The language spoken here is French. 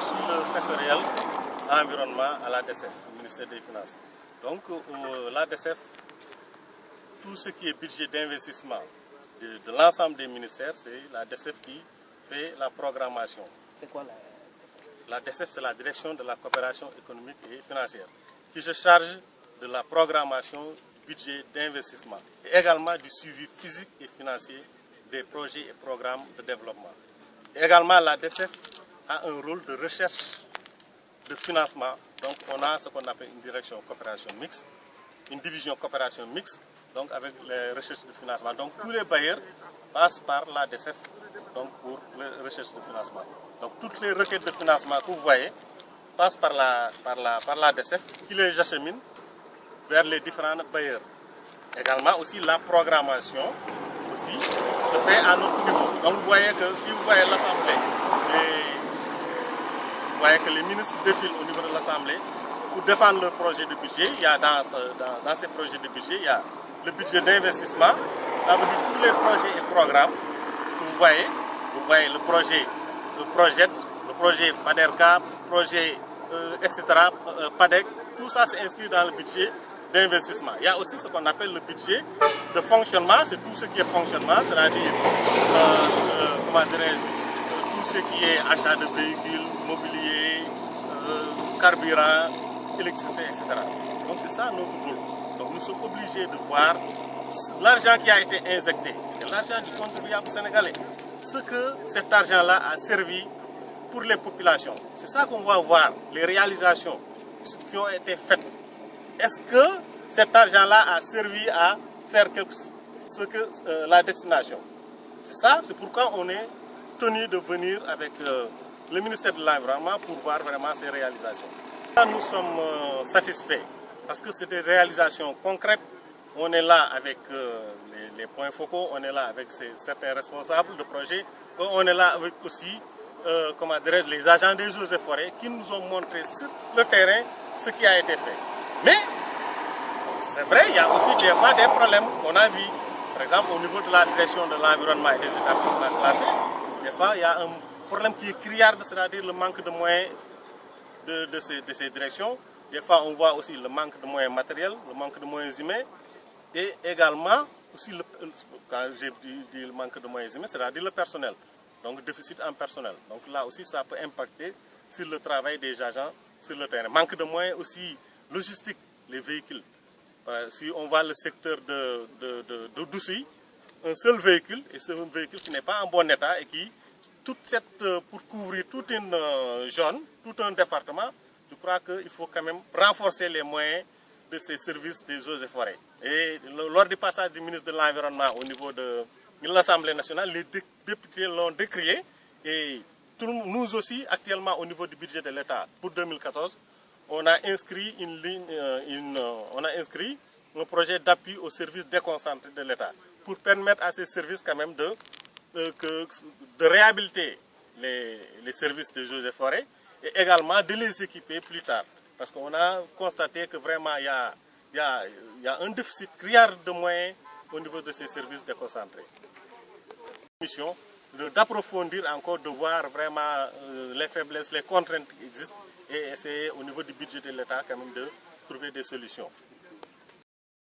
sous le sectoriel environnement à la DSF, le ministère des Finances. Donc la DSF, tout ce qui est budget d'investissement de l'ensemble des ministères, c'est la DSF qui fait la programmation. C'est quoi la DSF? La DSF, c'est la direction de la coopération économique et financière, qui se charge de la programmation du budget d'investissement et également du suivi physique et financier des projets et programmes de développement. Et également, la DSF a un rôle de recherche de financement. Donc, on a ce qu'on appelle une direction coopération mixte, une division coopération mixte, donc avec les recherches de financement. Donc, tous les bailleurs passent par la DSF donc, pour les recherches de financement. Donc, toutes les requêtes de financement que vous voyez passent par la DSF qui les achemine vers les différents bailleurs. Également, aussi la programmation aussi se fait à notre niveau. Donc, vous voyez que si vous voyez l'Assemblée, vous voyez que les ministres défilent au niveau de l'Assemblée pour défendre leur projet de budget. Il y a dans ces projets de budget, il y a le budget d'investissement, ça veut dire tous les projets et programmes que vous voyez le projet PADERCA, projet etc., PADEC, tout ça c'est inscrit dans le budget d'investissement. Il y a aussi ce qu'on appelle le budget de fonctionnement, c'est tout ce qui est fonctionnement, c'est-à-dire tout ce qui est achat de véhicules, mobilier, carburant, électricité, etc. Donc c'est ça notre rôle. Donc nous sommes obligés de voir l'argent qui a été injecté, l'argent du contribuable sénégalais, ce que cet argent-là a servi pour les populations. C'est ça qu'on va voir, les réalisations qui ont été faites. Est-ce que cet argent-là a servi à faire ce que la destination? C'est ça, c'est pourquoi on est tenu de venir avec le ministère de l'Environnement pour voir vraiment ces réalisations. Là, nous sommes satisfaits parce que c'est des réalisations concrètes. On est là avec les points focaux, on est là avec certains responsables de projet, on est là avec aussi les agents des eaux et forêts qui nous ont montré sur le terrain ce qui a été fait. Mais c'est vrai, il y a aussi des fois des problèmes qu'on a vus. Par exemple, au niveau de la direction de l'environnement et des établissements classés, des fois il y a un problème qui est criard, c'est-à-dire le manque de moyens de ces directions. Des fois, on voit aussi le manque de moyens matériels, le manque de moyens humains. Et également, aussi quand j'ai dit le manque de moyens humains, c'est-à-dire le personnel. Donc, déficit en personnel. Donc là aussi, ça peut impacter sur le travail des agents sur le terrain. Manque de moyens aussi logistique, les véhicules. Si on voit le secteur de Doussouy, un seul véhicule, et c'est un véhicule qui n'est pas en bon état et qui, pour couvrir toute une zone, tout un département, je crois qu'il faut quand même renforcer les moyens de ces services des eaux et forêts. Et lors du passage du ministre de l'Environnement au niveau de l'Assemblée nationale, les députés l'ont décrié et nous aussi, actuellement au niveau du budget de l'État pour 2014, on a inscrit un projet d'appui aux services déconcentrés de l'État pour permettre à ces services quand même de réhabiliter les services des eaux et forêts et également de les équiper plus tard. Parce qu'on a constaté que vraiment il y a un déficit criard de moyens au niveau de ces services déconcentrés. Mission d'approfondir encore, de voir vraiment les faiblesses, les contraintes qui existent et essayer au niveau du budget de l'État quand même de trouver des solutions.